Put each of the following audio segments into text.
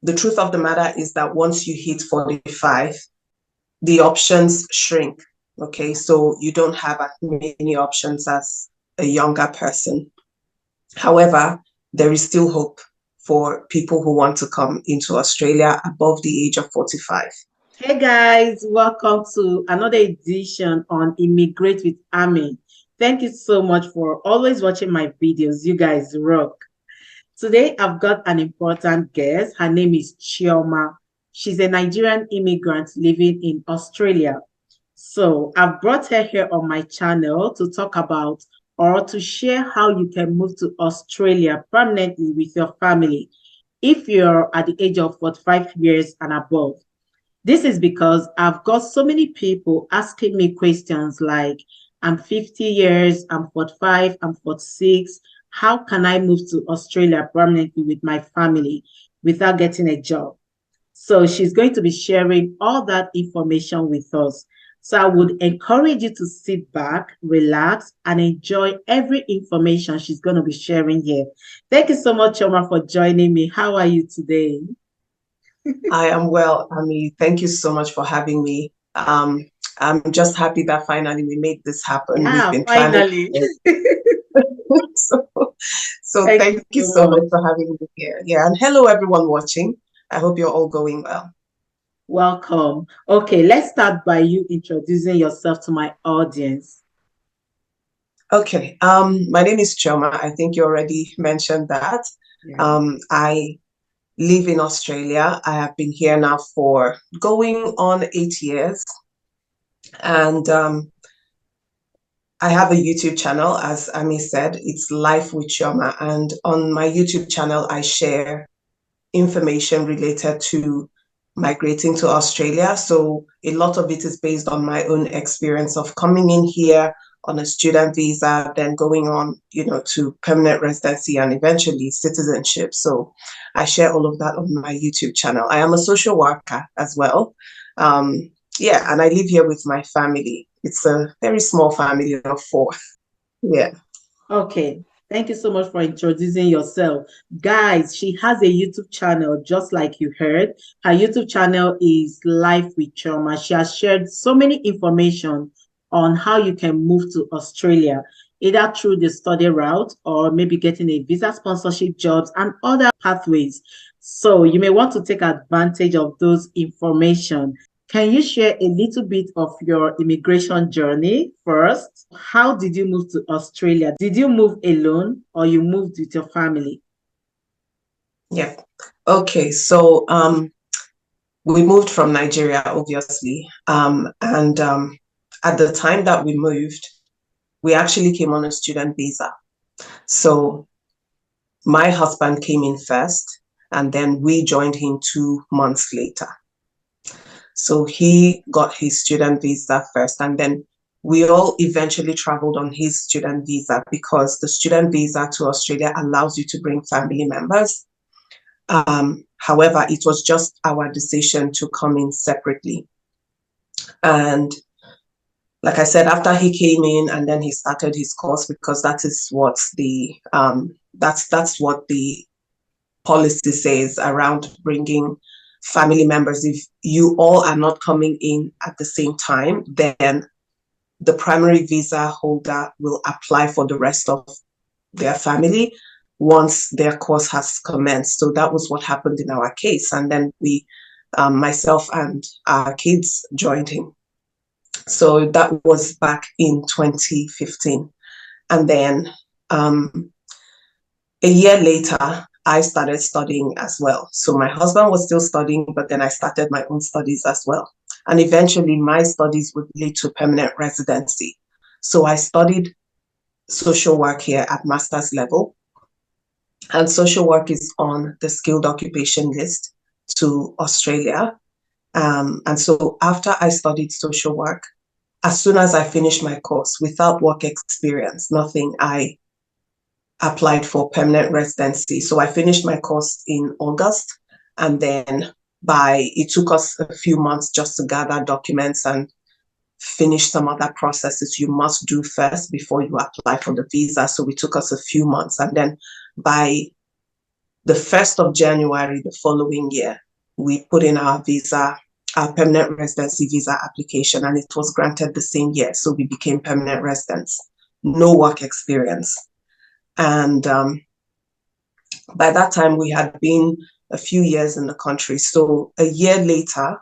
the truth of the matter is that once you hit 45, the options shrink. Okay, so you don't have as many options as a younger person. However, there is still hope for people who want to come into Australia above the age of 45. Hey guys, welcome to another edition on Immigrate with Ammy. Thank you so much for always watching my videos. You guys rock. Today, I've got an important guest. Her name is Chioma. She's a Nigerian immigrant living in Australia. So I've brought her here on my channel to talk about or to share how you can move to Australia permanently with your family if you're at the age of 45 years and above. This is because I've got so many people asking me questions like, I'm 50 years, I'm 45, I'm 46. How can I move to Australia permanently with my family without getting a job? So she's going to be sharing all that information with us. So I would encourage you to sit back, relax, and enjoy every information she's going to be sharing here. Thank you so much, Choma, for joining me. How are you today? I am well, Ammy. Thank you so much for having me. I'm just happy that finally we made this happen. We've Yeah, been planning. finally. so, so Thank you thank you so so much much. for having me here. Yeah, and hello everyone watching. I hope you're all going well. Welcome. Okay, let's start by you introducing yourself to my audience. Okay, my name is Choma. I think you already mentioned that. Yeah. I live in Australia. I have been here now for going on 8 years. And I have a YouTube channel, as Amy said, it's Life with Choma. And on my YouTube channel, I share information related to migrating to Australia. So a lot of it is based on my own experience of coming in here on a student visa, then going on, to permanent residency and eventually citizenship. So I share all of that on my YouTube channel. I am a social worker as well. Yeah, and I live here with my family. It's a very small family of four. Yeah. Okay. Thank you so much for introducing yourself. Guys, she has a YouTube channel, just like you heard. Her YouTube channel is Life with Choma. She has shared so many information on how you can move to Australia, either through the study route or maybe getting a visa sponsorship jobs and other pathways. So you may want to take advantage of those information. Can you share a little bit of your immigration journey first? How did you move to Australia? Did you move alone or you moved with your family? Yeah. Okay. So we moved from Nigeria, obviously. And at the time that we moved, we actually came on a student visa. So my husband came in first, and then we joined him 2 months later. So he got his student visa first, and then we all eventually traveled on his student visa because the student visa to Australia allows you to bring family members. However, it was just our decision to come in separately. And like I said, after he came in and then he started his course, because that is what that's what the policy says around bringing family members. If you all are not coming in at the same time, then the primary visa holder will apply for the rest of their family once their course has commenced. So that was what happened in our case. And then we, myself and our kids joined him. So that was back in 2015. And then a year later, I started studying as well. So my husband was still studying, but then I started my own studies as well. And eventually my studies would lead to permanent residency. So I studied social work here at master's level. And social work is on the skilled occupation list to Australia. And so after I studied social work, as soon as I finished my course, without work experience, nothing, I applied for permanent residency. So I finished my course in August, and then it took us a few months just to gather documents and finish some other processes you must do first before you apply for the visa. So it took us a few months, and then by The 1st of January, the following year, we put in our visa, our permanent residency visa application, and it was granted the same year. So we became permanent residents, no work experience. And by that time, we had been a few years in the country. So a year later,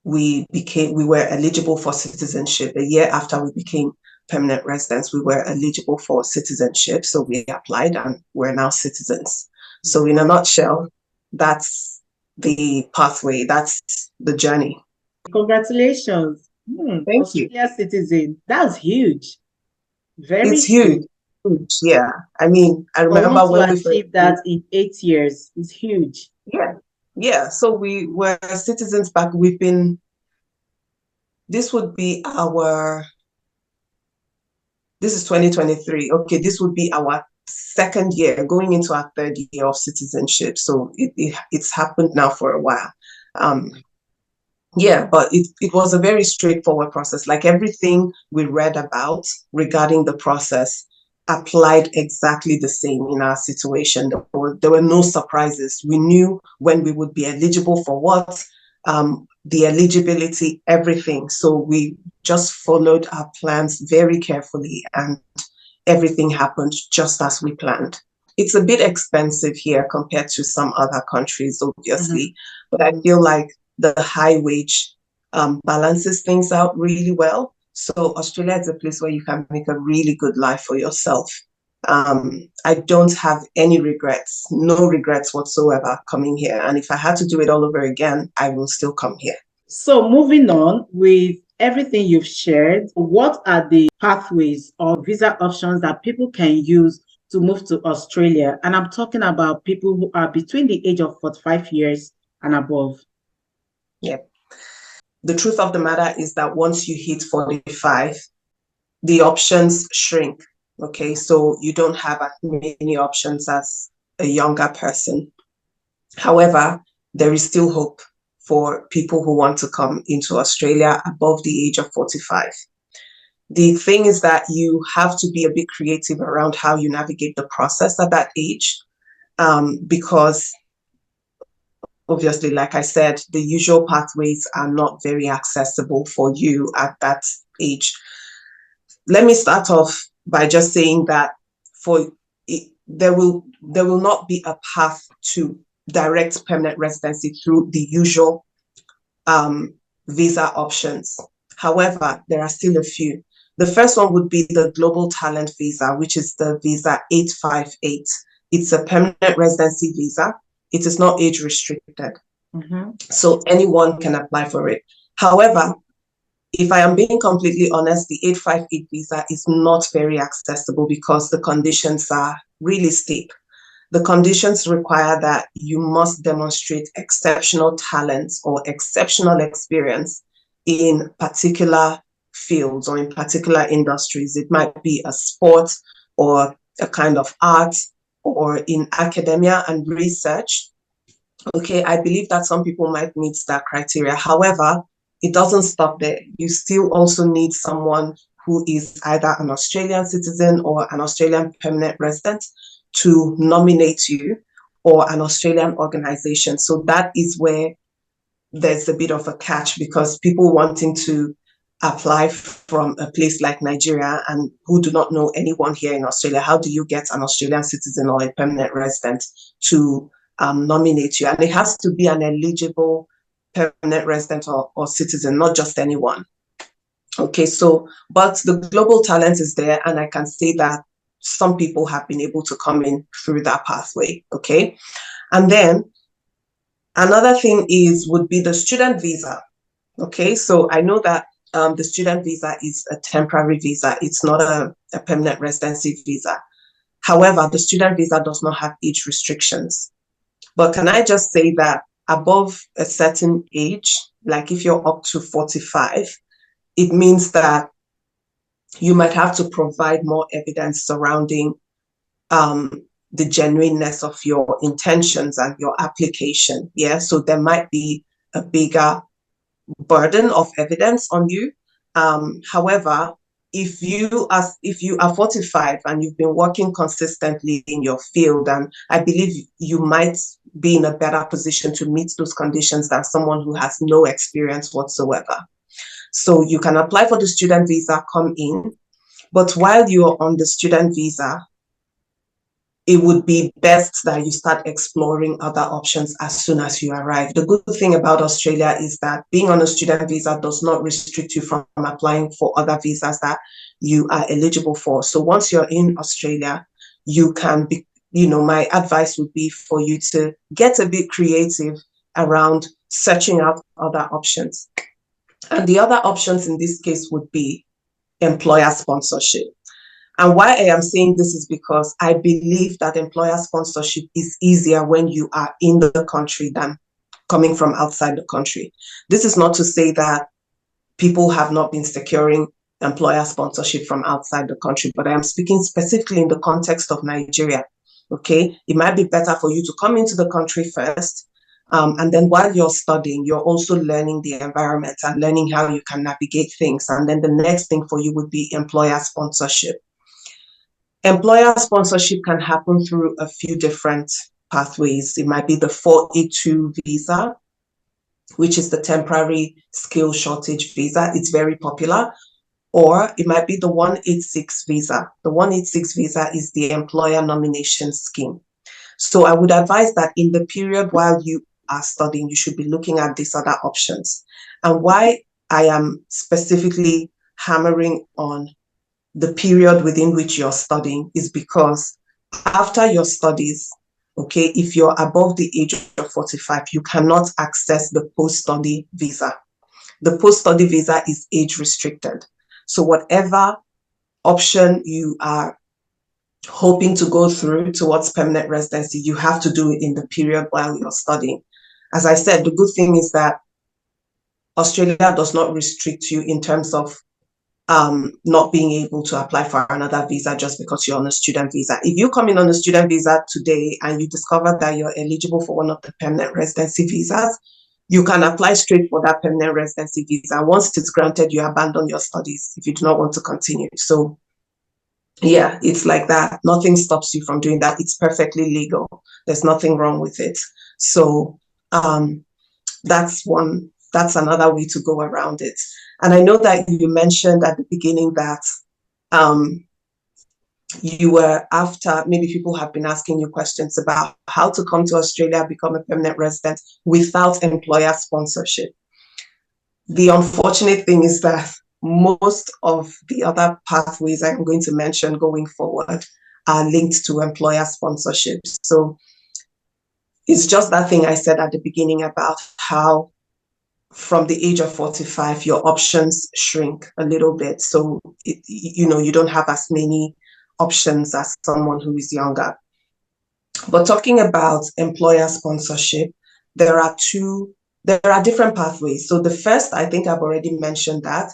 we were eligible for citizenship. A year after we became permanent residents, we were eligible for citizenship. So we applied and we're now citizens. So in a nutshell, that's the pathway, that's the journey. Congratulations. Thank you. Australia citizen. That's huge. Very It's huge. Yeah. I mean, I remember when we achieved that in 8 years. It's huge. Yeah. So we were citizens back. This is 2023. Okay, this would be our second year, going into our third year of citizenship. So it's happened now for a while. Yeah, but it was a very straightforward process. Like everything we read about regarding the process applied exactly the same in our situation. There were no surprises. We knew when we would be eligible for what, the eligibility, everything. So we just followed our plans very carefully and everything happened just as we planned. It's a bit expensive here compared to some other countries, obviously, but I feel like the high wage balances things out really well. So Australia is a place where you can make a really good life for yourself. I don't have any regrets, no regrets whatsoever coming here. And if I had to do it all over again, I will still come here. So moving on with everything you've shared, what are the pathways or visa options that people can use to move to Australia? And I'm talking about people who are between the age of 45 years and above. Yep. The truth of the matter is that once you hit 45, the options shrink. Okay, so you don't have as many options as a younger person. However, there is still hope for people who want to come into Australia above the age of 45. The thing is that you have to be a bit creative around how you navigate the process at that age, because obviously, like I said, the usual pathways are not very accessible for you at that age. Let me start off by just saying that there will not be a path to direct permanent residency through the usual visa options. However, there are still a few. The first one would be the Global Talent Visa, which is the visa 858. It's a permanent residency visa. It is not age restricted. So anyone can apply for it. However, if I am being completely honest, the 858 visa is not very accessible because the conditions are really steep. The conditions require that you must demonstrate exceptional talents or exceptional experience in particular fields or in particular industries. It might be a sport or a kind of art or in academia and research. Okay, I believe that some people might meet that criteria. However, it doesn't stop there. You still also need someone who is either an Australian citizen or an Australian permanent resident to nominate you, or an Australian organization. So that is where there's a bit of a catch, because people wanting to apply from a place like Nigeria and who do not know anyone here in Australia, how do you get an Australian citizen or a permanent resident to nominate you? And it has to be an eligible permanent resident or citizen, not just anyone. Okay, so, but the global talent is there, and I can say that some people have been able to come in through that pathway. Okay, and then another thing would be the student visa. Okay, so I know that the student visa is a temporary visa. It's not a permanent residency visa. However, the student visa does not have age restrictions. But can I just say that above a certain age, like if you're up to 45, it means that you might have to provide more evidence surrounding the genuineness of your intentions and your application. Yeah, so there might be a bigger burden of evidence on you. However, if you are 45 and you've been working consistently in your field, and I believe you might be in a better position to meet those conditions than someone who has no experience whatsoever. So you can apply for the student visa, come in, but while you're on the student visa, it would be best that you start exploring other options as soon as you arrive. The good thing about Australia is that being on a student visa does not restrict you from applying for other visas that you are eligible for. So once you're in Australia, you can be, my advice would be for you to get a bit creative around searching out other options. And the other options in this case would be employer sponsorship. And why I am saying this is because I believe that employer sponsorship is easier when you are in the country than coming from outside the country. This is not to say that people have not been securing employer sponsorship from outside the country, but I am speaking specifically in the context of Nigeria. Okay, it might be better for you to come into the country first. And then while you're studying, you're also learning the environment and learning how you can navigate things. And then the next thing for you would be employer sponsorship. Employer sponsorship can happen through a few different pathways. It might be the 482 visa, which is the temporary skill shortage visa. It's very popular. Or it might be the 186 visa. The 186 visa is the employer nomination scheme. So I would advise that in the period while you are studying, you should be looking at these other options. And why I am specifically hammering on the period within which you're studying is because after your studies, okay, if you're above the age of 45, you cannot access the post-study visa. The post-study visa is age restricted. So whatever option you are hoping to go through towards permanent residency, you have to do it in the period while you're studying. As I said, the good thing is that Australia does not restrict you in terms of not being able to apply for another visa just because you're on a student visa. If you come in on a student visa today and you discover that you're eligible for one of the permanent residency visas, you can apply straight for that permanent residency visa. Once it's granted, you abandon your studies if you do not want to continue. So yeah, it's like that. Nothing stops you from doing that. It's perfectly legal. There's nothing wrong with it. So that's another way to go around it. And I know that you mentioned at the beginning that you were after, maybe people have been asking you questions about how to come to Australia, become a permanent resident without employer sponsorship. The unfortunate thing is that most of the other pathways I'm going to mention going forward are linked to employer sponsorship. So it's just that thing I said at the beginning about how from the age of 45, your options shrink a little bit. So, you don't have as many options as someone who is younger. But talking about employer sponsorship, there are different pathways. So the first, I think I've already mentioned that,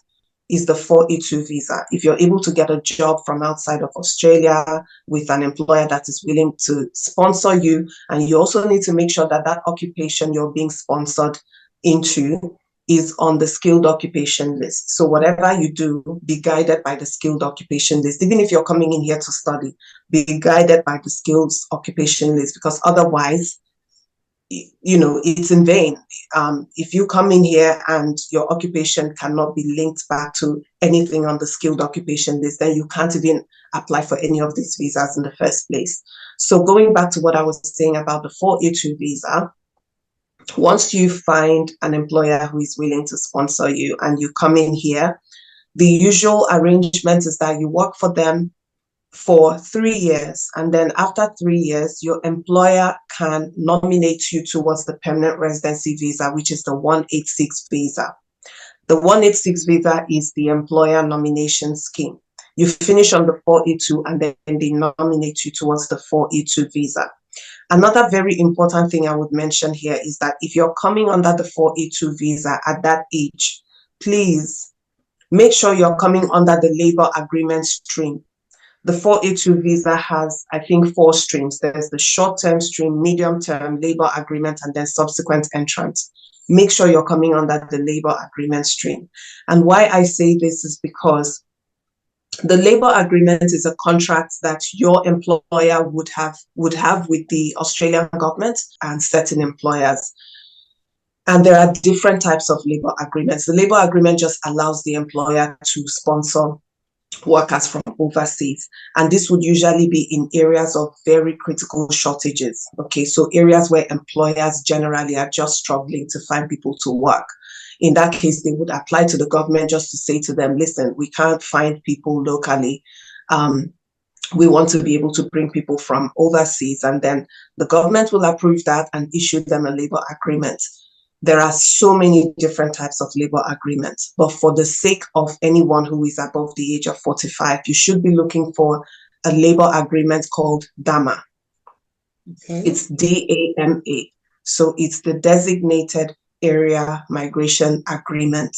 is the 482 visa. If you're able to get a job from outside of Australia with an employer that is willing to sponsor you, and you also need to make sure that that occupation you're being sponsored into is on the skilled occupation list. So whatever you do, be guided by the skilled occupation list. Even if you're coming in here to study, be guided by the skilled occupation list, because otherwise, it's in vain. If you come in here and your occupation cannot be linked back to anything on the skilled occupation list, then you can't even apply for any of these visas in the first place. So going back to what I was saying about the 482 visa, once you find an employer who is willing to sponsor you and you come in here, the usual arrangement is that you work for them for 3 years. And then after 3 years, your employer can nominate you towards the permanent residency visa, which is the 186 visa. The 186 visa is the employer nomination scheme. You finish on the 482 and then they nominate you towards the 482 visa. Another very important thing I would mention here is that if you're coming under the 482 visa at that age, please make sure you're coming under the labor agreement stream. The 482 visa has, I think, 4 streams. There's the short-term stream, medium-term, labor agreement, and then subsequent entrant. Make sure you're coming under the labor agreement stream. And why I say this is because The labor agreement is a contract that your employer would have with the Australian government and certain employers. And there are different types of labor agreements. The labor agreement just allows the employer to sponsor workers from overseas. And this would usually be in areas of very critical shortages. Okay, so areas where employers generally are just struggling to find people to work. In that case, they would apply to the government just to say to them, listen, we can't find people locally. We want to be able to bring people from overseas. And then the government will approve that and issue them a labor agreement. There are so many different types of labor agreements, but for the sake of anyone who is above the age of 45, you should be looking for a labor agreement called DAMA. Okay. It's DAMA. So it's the Designated Area Migration Agreement.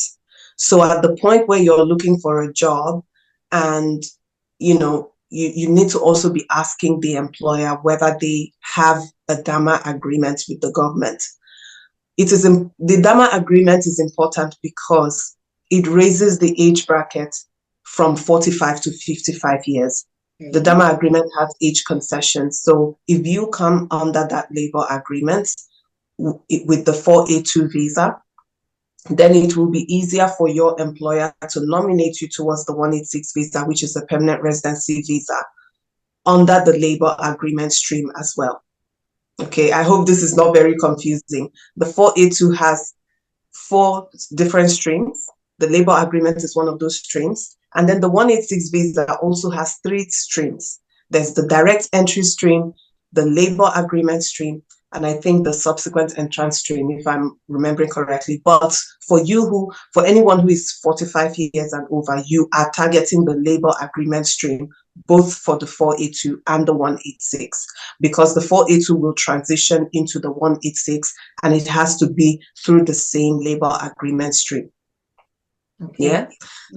So at the point where you're looking for a job and, you need to also be asking the employer whether they have a DAMA agreement with the government. The DAMA agreement is important because it raises the age bracket from 45 to 55 years. Okay. The DAMA agreement has age concessions. So if you come under that labor agreement with the 482 visa, then it will be easier for your employer to nominate you towards the 186 visa, which is a permanent residency visa, under the labor agreement stream as well. Okay, I hope this is not very confusing. The 482 has 4 different streams. The labor agreement is one of those streams. And then the 186 visa also has 3 streams. There's the direct entry stream, the labor agreement stream, and I think the subsequent entrance stream, if I'm remembering correctly. But for anyone who is 45 years and over, you are targeting the labor agreement stream, both for the 482 and the 186, because the 482 will transition into the 186 and it has to be through the same labor agreement stream. Okay. Yeah.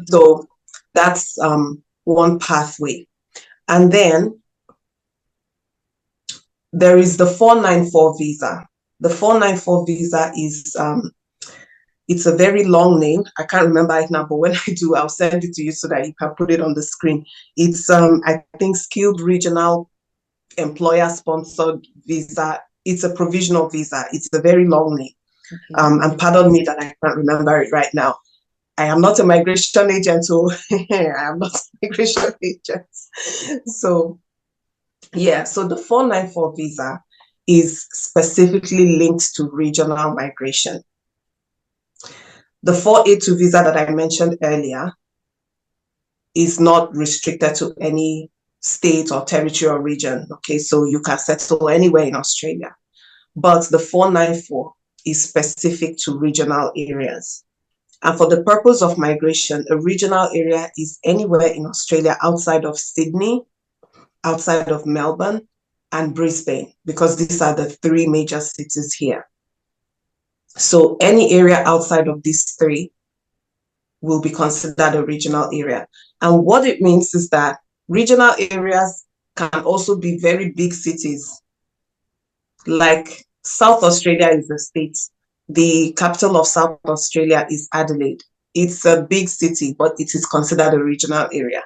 So that's one pathway. And then there is the 494 visa. The 494 visa is it's a very long name. I can't remember it now, but when I do, I'll send it to you so that you can put it on the screen. It's I think skilled regional employer sponsored visa. It's a provisional visa. It's a very long name. Okay. And pardon me that I can't remember it right now. I am not a migration agent, so I am not a migration agent. So yeah, so the 494 visa is specifically linked to regional migration. The 482 visa that I mentioned earlier is not restricted to any state or territory or region. Okay, so you can settle anywhere in Australia. But the 494 is specific to regional areas. And for the purpose of migration, a regional area is anywhere in Australia outside of Sydney, outside of Melbourne, and Brisbane, because these are the 3 major cities here. So any area outside of these 3 will be considered a regional area. And what it means is that regional areas can also be very big cities. Like South Australia is a state. The capital of South Australia is Adelaide. It's a big city, but it is considered a regional area.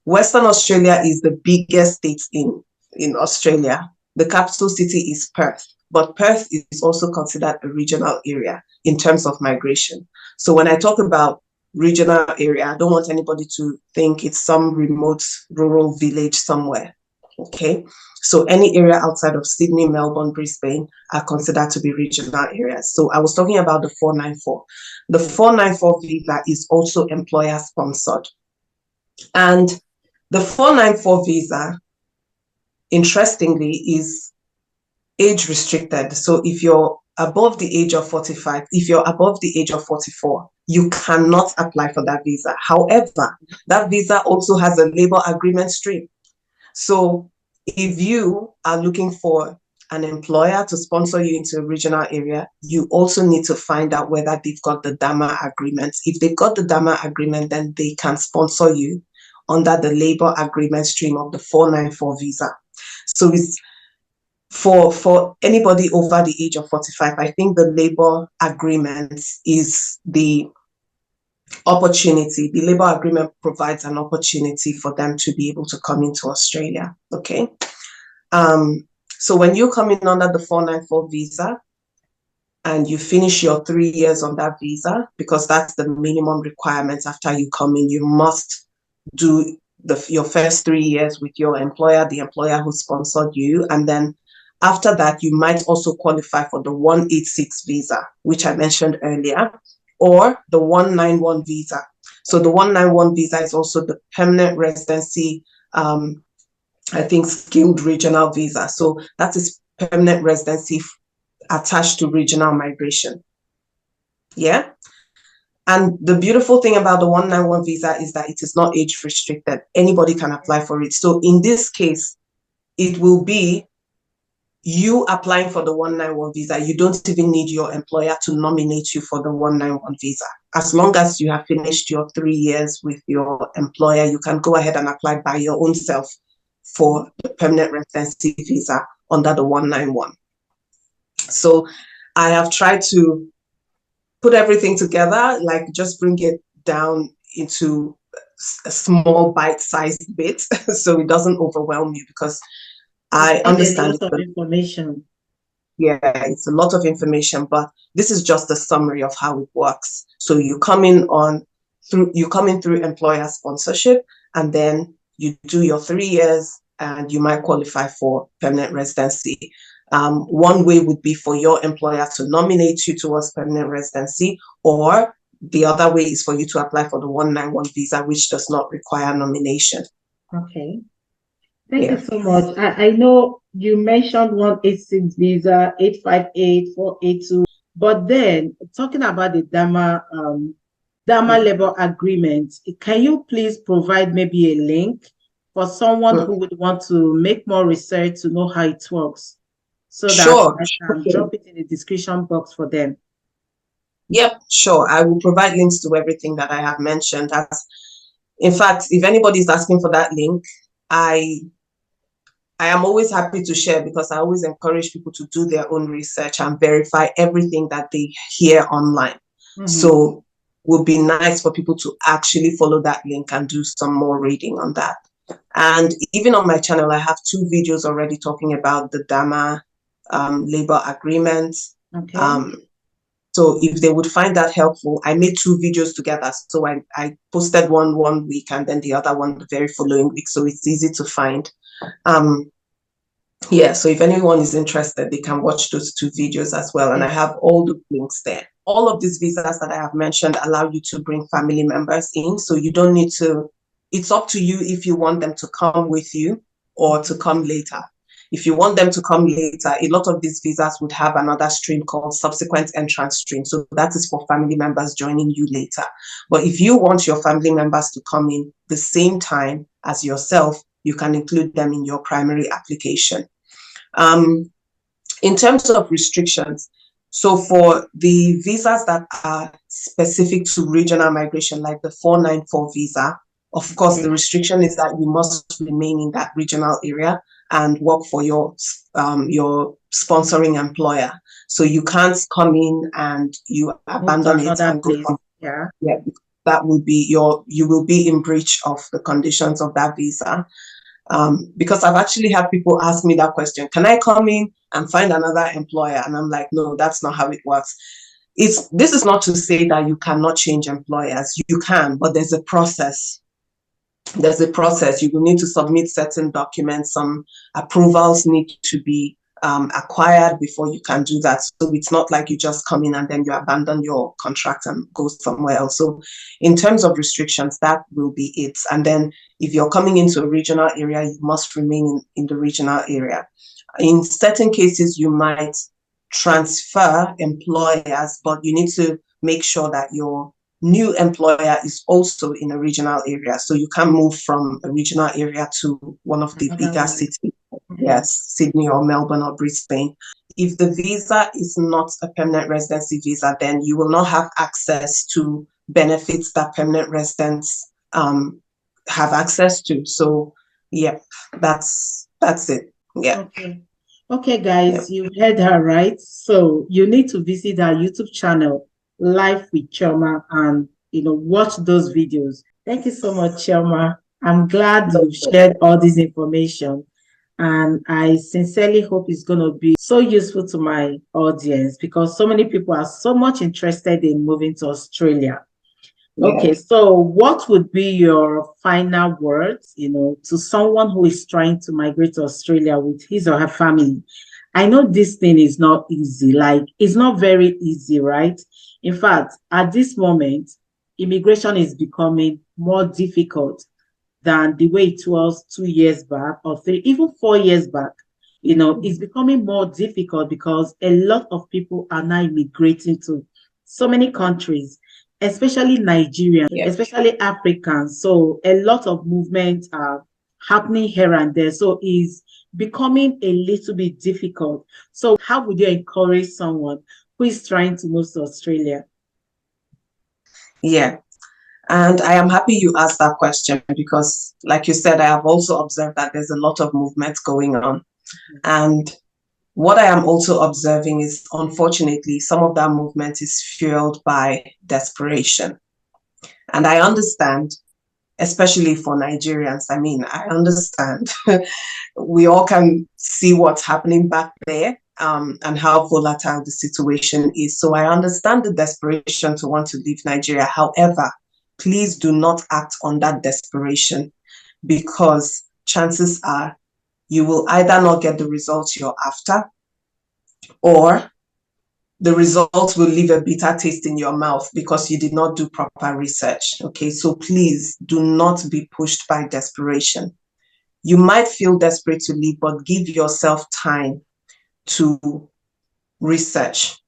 Western Australia is the biggest state in Australia. The capital city is Perth, but Perth is also considered a regional area in terms of migration. So when I talk about regional area, I don't want anybody to think it's some remote rural village somewhere. Okay, so any area outside of Sydney, Melbourne, Brisbane are considered to be regional areas. So I was talking about the 494. The 494 visa is also employer sponsored. And the 494 visa, interestingly, is age restricted. So if you're above the age of 45, if you're above the age of 44, you cannot apply for that visa. However, that visa also has a labor agreement stream. So if you are looking for an employer to sponsor you into a regional area, you also need to find out whether they've got the DAMA agreement. If they've got the DAMA agreement, then they can sponsor you under the labor agreement stream of the 494 visa. So it's for anybody over the age of 45, I think the labor agreement is the opportunity. The labor agreement provides an opportunity for them to be able to come into Australia. Okay. So when you come in under the 494 visa and you finish your 3 years on that visa, because that's the minimum requirements after you come in, you must do your first 3 years with your employer, the employer who sponsored you. And then after that, you might also qualify for the 186 visa, which I mentioned earlier, or the 191 visa. So the 191 visa is also the permanent residency, I think, skilled regional visa. So that is permanent residency attached to regional migration. Yeah. And the beautiful thing about the 191 visa is that it is not age restricted. Anybody can apply for it. So in this case, it will be you applying for the 191 visa. You don't even need your employer to nominate you for the 191 visa. As long as you have finished your 3 years with your employer, you can go ahead and apply by your own self for the permanent residency visa under the 191. So I have tried to put everything together, like just bring it down into a small bite-sized bit so it doesn't overwhelm you, because I understand a lot of information. Yeah, it's a lot of information, but this is just a summary of how it works. So you come in through employer sponsorship, and then you do your 3 years and you might qualify for permanent residency. One way would be for your employer to nominate you towards permanent residency, or the other way is for you to apply for the 191 visa, which does not require nomination. Okay. Thank you so much. I know you mentioned 186 visa, 858, 482, but then talking about the DAMA labor agreement, can you please provide maybe a link for someone who would want to make more research to know how it works, so that I can drop it in the description box for them? Yep, sure. I will provide links to everything that I have mentioned. In fact, if anybody is asking for that link, I am always happy to share, because I always encourage people to do their own research and verify everything that they hear online. So it would be nice for people to actually follow that link and do some more reading on that. And even on my channel, I have 2 videos already talking about the DAMA labor agreement. Okay. So if they would find that helpful, I made 2 videos together. So I posted one week and then the other one the very following week. So it's easy to find. Yeah, so if anyone is interested, they can watch those 2 videos as well. And I have all the links there. All of these visas that I have mentioned allow you to bring family members in. So you don't need to, it's up to you if you want them to come with you or to come later. If you want them to come later, a lot of these visas would have another stream called subsequent entrance stream. So that is for family members joining you later. But if you want your family members to come in the same time as yourself, you can include them in your primary application. In terms of restrictions, so for the visas that are specific to regional migration, like the 494 visa, of course, the restriction is that you must remain in that regional area and work for your sponsoring employer. So you can't come in and you abandon it and go from, that will be you will be in breach of the conditions of that visa. Because I've actually had people ask me that question, can I come in and find another employer? And I'm like, no, that's not how it works. This is not to say that you cannot change employers. You can, but there's a process. There's a process. You will need to submit certain documents. Some approvals need to be acquired before you can do that. So it's not like you just come in and then you abandon your contract and go somewhere else. So in terms of restrictions, that will be it. And then if you're coming into a regional area, you must remain in the regional area. In certain cases, you might transfer employers, but you need to make sure that your new employer is also in a regional area. So you can move from a regional area to one of the bigger cities. Yes, Sydney or Melbourne or Brisbane. If the visa is not a permanent residency visa, then you will not have access to benefits that permanent residents have access to. So yeah, that's it. Yeah. Okay, guys, you heard her right. So you need to visit our YouTube channel, Life with Chioma, and watch those videos. Thank you so much, Chelma. I'm glad you've shared all this information. And I sincerely hope it's going to be so useful to my audience because so many people are so much interested in moving to Australia. Okay, so what would be your final words, to someone who is trying to migrate to Australia with his or her family? I know this thing is not easy, like it's not very easy, right? In fact, at this moment, immigration is becoming more difficult than the way it was 2 years back or three, even 4 years back. It's becoming more difficult because a lot of people are now immigrating to so many countries, especially Nigerians, especially Africans. So a lot of movements are happening here and there. So it's becoming a little bit difficult. So how would you encourage someone who is trying to move to Australia? Yeah. And I am happy you asked that question because, like you said, I have also observed that there's a lot of movement going on. And what I am also observing is, unfortunately, some of that movement is fueled by desperation. And I understand, especially for Nigerians, I understand. We all can see what's happening back there and how volatile the situation is. So I understand the desperation to want to leave Nigeria. However, please do not act on that desperation because chances are you will either not get the results you're after or the results will leave a bitter taste in your mouth because you did not do proper research. Okay, so please do not be pushed by desperation. You might feel desperate to leave, but give yourself time to research.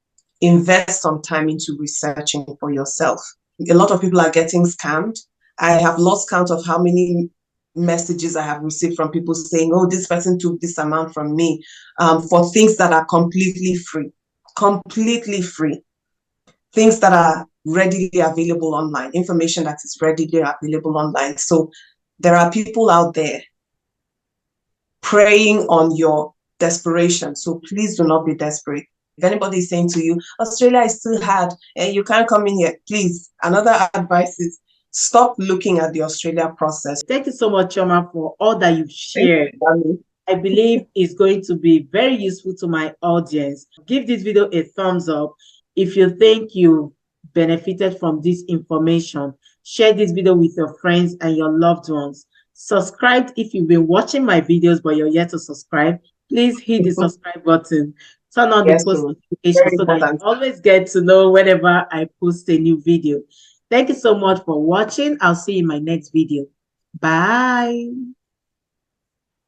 Invest some time into researching for yourself. A lot of people are getting scammed. I have lost count of how many messages I have received from people saying, oh, this person took this amount from me for things that are completely free, things that are readily available online, information that is readily available online. So there are people out there preying on your desperation. So please do not be desperate. If anybody is saying to you, Australia is too hard and you can't come in here, please, another advice is stop looking at the Australia process. Thank you so much, Choma, for all that you've shared. I believe it's going to be very useful to my audience. Give this video a thumbs up if you think you benefited from this information. Share this video with your friends and your loved ones. Subscribe if you've been watching my videos but you're yet to subscribe. Please hit the subscribe button. Turn on the post notification so that you always get to know whenever I post a new video. Thank you so much for watching. I'll see you in my next video. Bye.